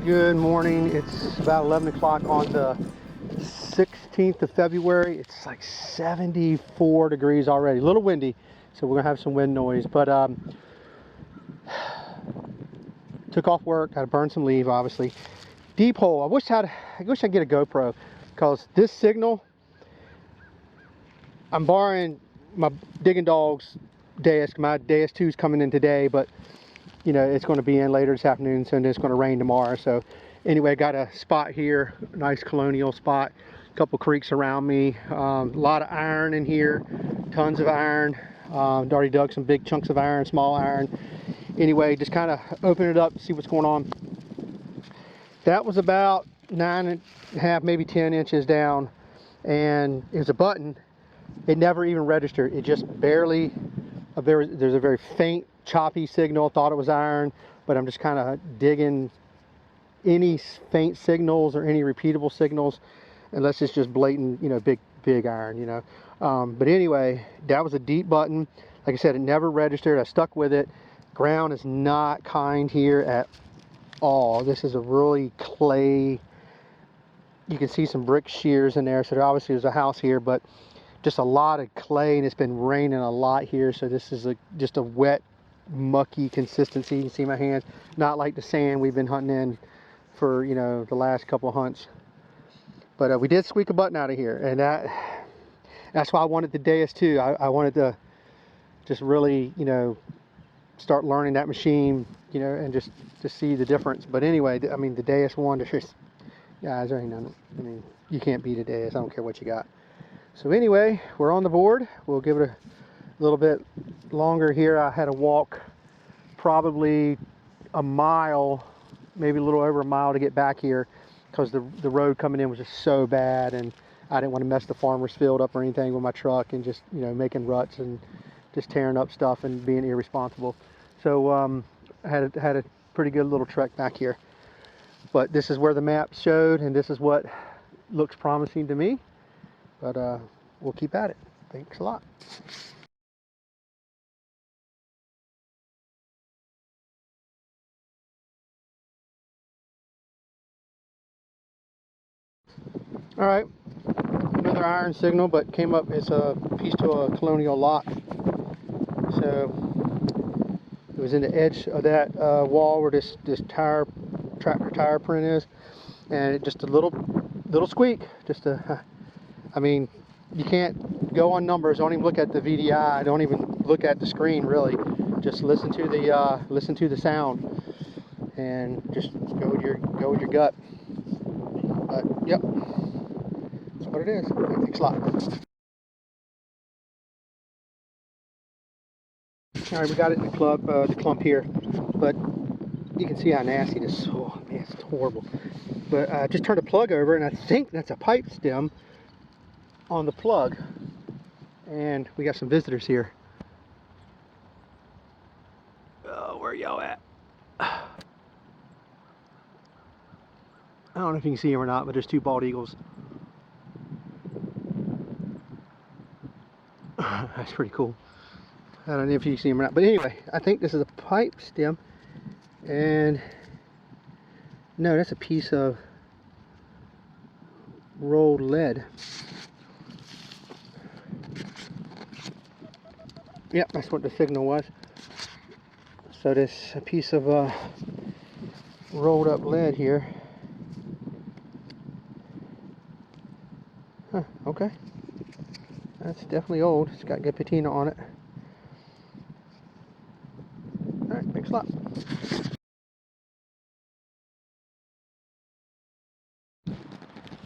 Good morning. It's about 11 o'clock on the 16th of February. It's like 74 degrees already. A little windy, so we're gonna have some wind noise. But took off work. Got to burn some leaf, obviously. Deep hole. I wish I'd get a GoPro, because this signal. I'm borrowing my digging dog's Deus. My Deus 2 is coming in today, but you know, it's going to be in later this afternoon, so it's going to rain tomorrow. So anyway, got a spot here, a nice colonial spot, a couple creeks around me, a lot of iron in here, tons of iron. Already dug some big chunks of iron, small iron. Anyway, just kind of open it up to see what's going on. That was about 9.5, maybe 10 inches down, and it was a button. It never even registered. It just barely, there's a very faint, choppy signal. Thought it was iron, but I'm just kind of digging any faint signals or any repeatable signals, unless it's just blatant, you know, big iron, you know. But anyway, that was a deep button. Like I said, it never registered. I stuck with it. Ground is not kind here at all. This is a really clay. You can see some brick shears in there, so there obviously is a house here, but just a lot of clay, and it's been raining a lot here, so this is just a wet, mucky consistency. You can see my hands, not like the sand we've been hunting in for, you know, the last couple of hunts. But we did squeak a button out of here, and that's why I wanted the Deus 2. I wanted to just really, you know, start learning that machine, you know, and just to see the difference. But anyway, I mean, the Deus 1, guys, there ain't none. I mean, you can't beat a Deus. I don't care what you got. So anyway, we're on the board. We'll give it a little bit longer here. I had to walk probably a mile, maybe a little over a mile to get back here, because the road coming in was just so bad, and I didn't want to mess the farmer's field up or anything with my truck, and just, you know, making ruts and just tearing up stuff and being irresponsible. So I had a pretty good little trek back here. But this is where the map showed, and this is what looks promising to me. But we'll keep at it. Thanks a lot. All right, another iron signal, but came up as a piece to a colonial lot. So it was in the edge of that wall where this tractor tire print is, and it just a little squeak. Just I mean, you can't go on numbers. Don't even look at the VDI. Don't even look at the screen, really. Just listen to the sound, and just go with your gut. But yep, that's what it is. Thanks a lot. All right, we got it in the clump here, but you can see how nasty this is. Oh man, it's horrible. But I just turned a plug over, and I think that's a pipe stem on the plug. And we got some visitors here. Oh, where y'all at? I don't know if you can see them or not, but there's two bald eagles. That's pretty cool. I don't know if you can see them or not, but anyway, I think this is a pipe stem, and no, that's a piece of rolled lead. Yep, that's what the signal was. So this a piece of rolled up lead here. Huh, okay. That's definitely old. It's got good patina on it. Alright, thanks a lot.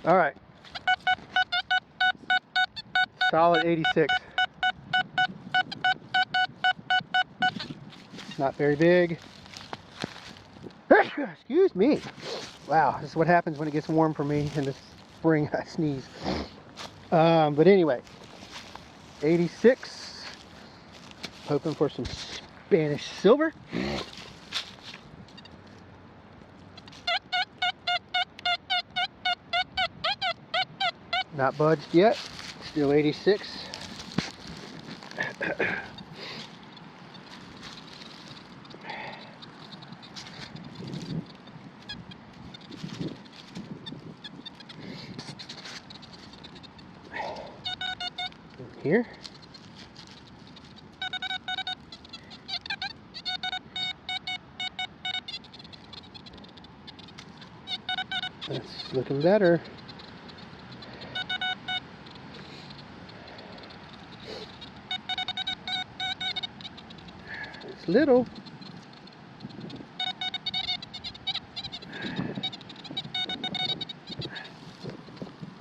Alright. Solid 86. Not very big. Excuse me. Wow, this is what happens when it gets warm for me in the spring. I sneeze. But anyway, 86. Hoping for some Spanish silver. Not budged yet. Still 86. Here. That's looking better. It's little.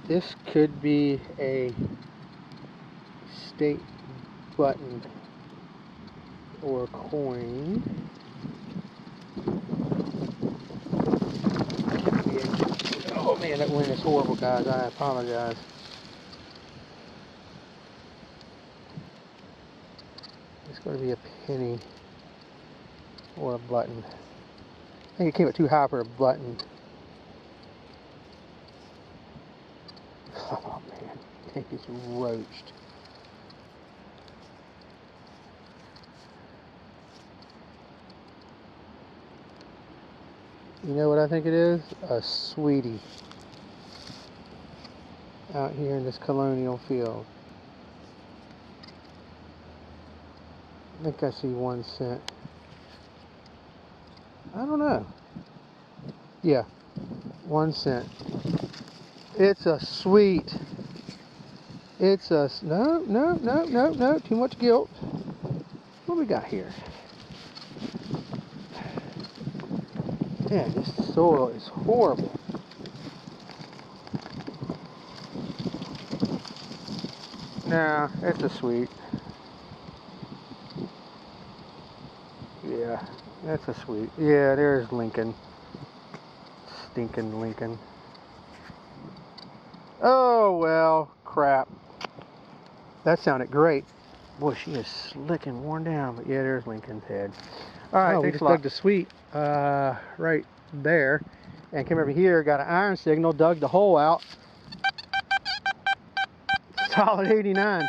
This could be a state button or coin. Oh man, that wind is horrible, guys. I apologize. It's going to be a penny or a button. I think it came up too high for a button. Oh man, I think it's roached. You know what I think it is? A sweetie out here in this colonial field. I think I see 1 cent. I don't know. Yeah, 1 cent. It's a sweet. It's a, no, too much guilt. What do we got here? Man, this soil is horrible. Nah, it's a sweet. Yeah, that's a sweet. Yeah, there's Lincoln. Stinking Lincoln. Oh, well, crap. That sounded great. Boy, she is slick and worn down, but yeah, there's Lincoln's head. All right, we just dug the sweet right there, and came over here, got an iron signal, dug the hole out. Solid 89.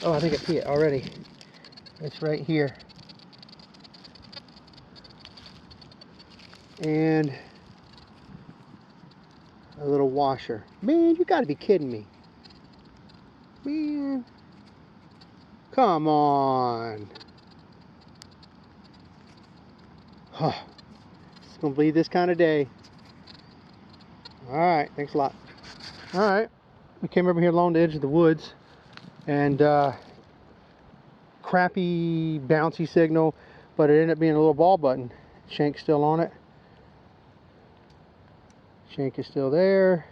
Oh, I think I see it already. It's right here. And a little washer. Man, you gotta be kidding me. Man. Come on. Huh. It's gonna be this kind of day. Alright, thanks a lot. Alright. We came over here along the edge of the woods, and crappy bouncy signal, but it ended up being a little ball button. Shank's still on it. Shank is still there,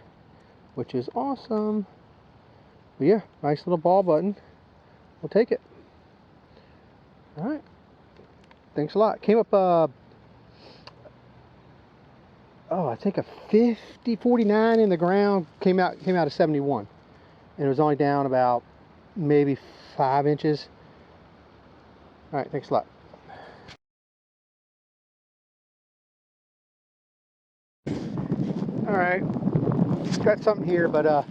which is awesome. But yeah, nice little ball button. We'll take it. Alright. Thanks a lot. Came up oh, I think a 49 in the ground, came out of 71. And it was only down about maybe 5 inches. Alright, thanks a lot. Alright, got something here, but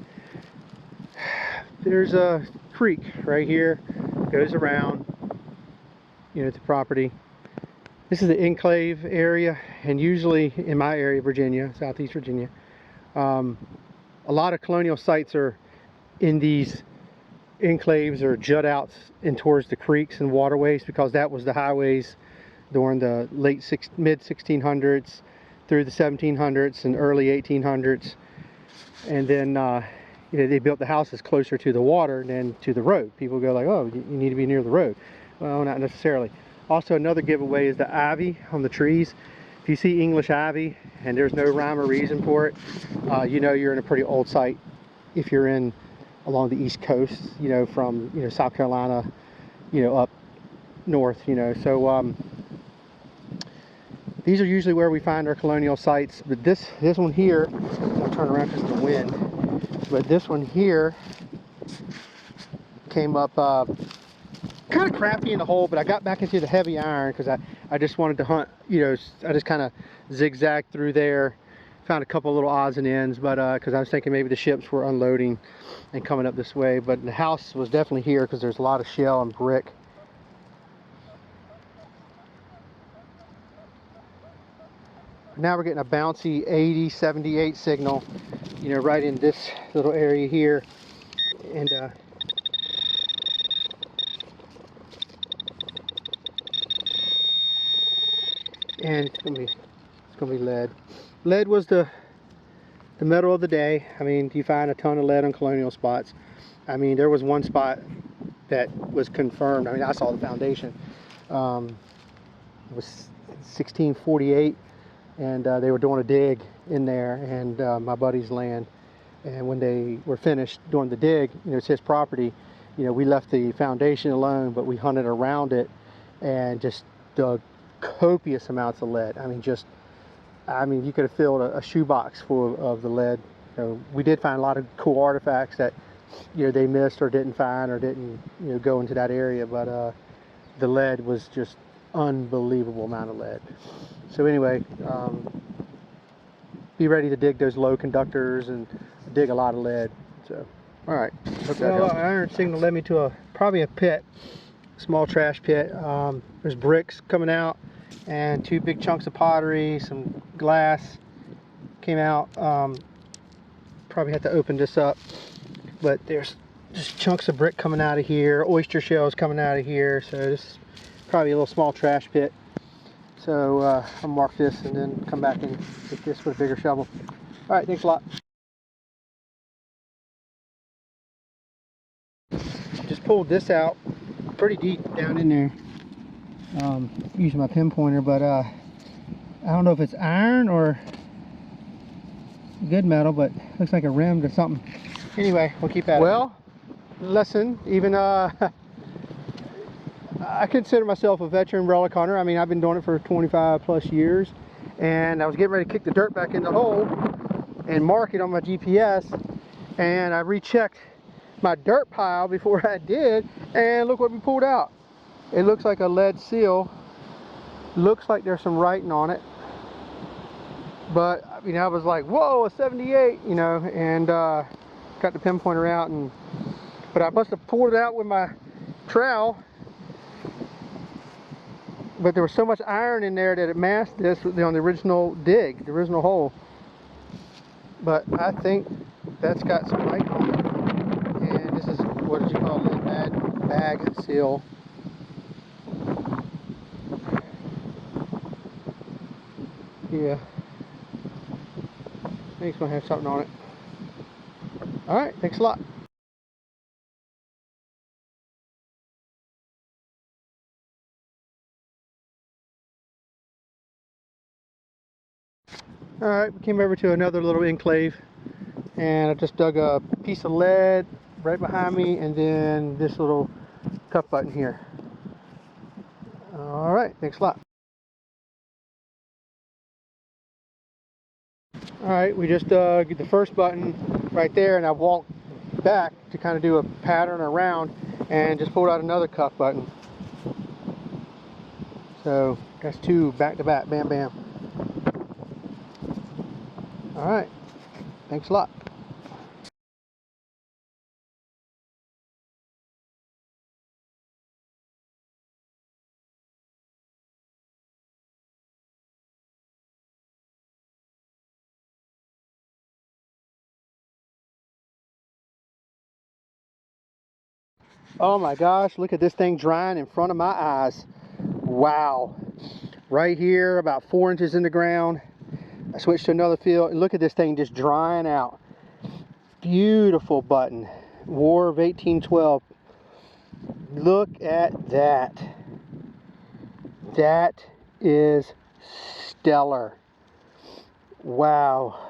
there's a creek right here, goes around, the property. This is the enclave area, and usually in my area, Virginia, Southeast Virginia, a lot of colonial sites are in these enclaves or jut outs in towards the creeks and waterways, because that was the highways during the mid 1600s through the 1700s and early 1800s, and then they built the houses closer to the water than to the road. People go like, oh, you need to be near the road. Well, not necessarily. Also, another giveaway is the ivy on the trees. If you see English ivy and there's no rhyme or reason for it, you know you're in a pretty old site. If you're in along the East Coast, from South Carolina, up north, So these are usually where we find our colonial sites. But this one here, I'll turn around because of the wind. But this one here came up kind of crappy in the hole, but I got back into the heavy iron because I just wanted to hunt. I just kind of zigzagged through there, found a couple little odds and ends, but because I was thinking maybe the ships were unloading and coming up this way. But the house was definitely here because there's a lot of shell and brick. now we're getting a bouncy 80, 78 signal, you know, right in this little area here. And it's gonna be lead. Lead was the metal of the day. I mean, you find a ton of lead on colonial spots. I mean, there was one spot that was confirmed. I mean, I saw the foundation. It was 1648, and they were doing a dig in there, and my buddy's land. And when they were finished doing the dig, you know, it's his property. You know, we left the foundation alone, but we hunted around it and just dug copious amounts of lead. I mean, you could have filled a shoebox full of the lead. You know, we did find a lot of cool artifacts that, you know, they missed or didn't find or didn't, you know, go into that area, but the lead was just unbelievable amount of lead. So anyway, be ready to dig those low conductors and dig a lot of lead. So, all right. Hope that helps. Iron signal led me to probably a pit, small trash pit. There's bricks coming out and 2 big chunks of pottery, some glass came out. Probably have to open this up, but there's just chunks of brick coming out of here, oyster shells coming out of here. So this is probably a little small trash pit. So I'll mark this and then come back and get this with a bigger shovel. All right, thanks a lot. Just pulled this out pretty deep down in there, using my pinpointer, but I don't know if it's iron or good metal, but looks like a rim or something. Anyway, we'll keep at it. Well, listen, even I consider myself a veteran relic hunter. I mean, I've been doing it for 25 plus years, and I was getting ready to kick the dirt back in the hole and mark it on my GPS, and I rechecked my dirt pile before I did, and look what we pulled out. It looks like a lead seal. Looks like there's some writing on it, but I mean, I was like, whoa, a 78, you know, and got the pinpointer out, but I must have pulled it out with my trowel. But there was so much iron in there that it masked this on the original dig, the original hole. But I think that's got some light on it. And this is, what did you call it? Bag seal. Yeah. I think it's going to have something on it. Alright, thanks a lot. Alright, we came over to another little enclave, and I just dug a piece of lead right behind me, and then this little cuff button here. Alright, thanks a lot. Alright, we just dug the first button right there, and I walked back to kind of do a pattern around and just pulled out another cuff button. So that's 2 back to back, bam bam. Alright, thanks a lot. Oh my gosh, look at this thing drying in front of my eyes. Wow. Right here, about 4 inches in the ground. I switched to another field, and look at this thing just drying out. Beautiful button. War of 1812. Look at that. That is stellar. Wow.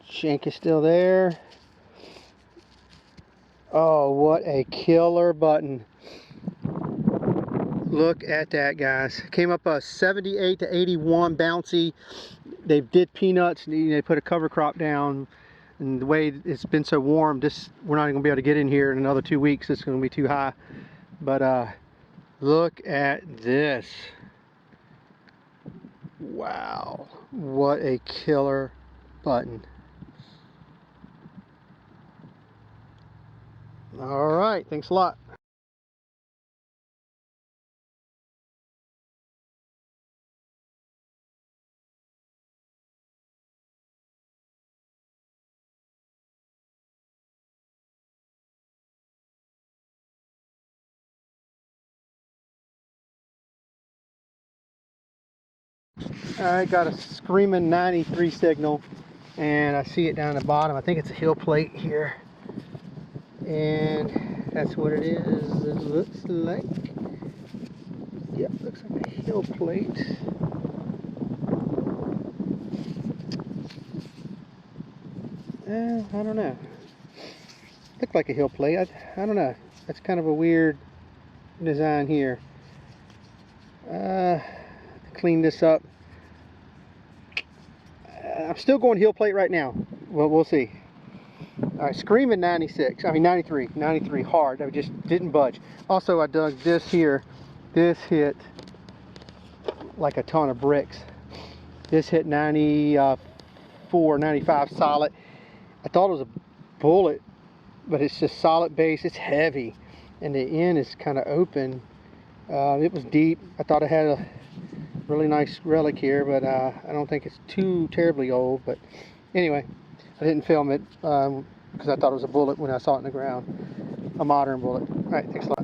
Shank is still there. Oh, what a killer button. Look at that, guys. Came up a 78 to 81 bouncy. They did peanuts, and they put a cover crop down, and the way it's been so warm, we're not even gonna be able to get in here in another 2 weeks. It's gonna be too high. But look at this. Wow, what a killer button. All right, thanks a lot. I got a screaming 93 signal, and I see it down the bottom. I think it's a heel plate here, and that's what it is. It looks like, yeah, looks like a heel plate. I don't know. Looked like a heel plate. I don't know. That's kind of a weird design here. Clean this up. I'm still going heel plate right now. Well, we'll see. All right, screaming 96. I mean 93. 93 hard. I just didn't budge. Also, I dug this here. This hit like a ton of bricks. This hit 94, 95 solid. I thought it was a bullet, but it's just solid base. It's heavy, and the end is kind of open. It was deep. I thought I had a really nice relic here, but I don't think it's too terribly old. But anyway, I didn't film it because I thought it was a bullet when I saw it in the ground, a modern bullet. All right, thanks a lot.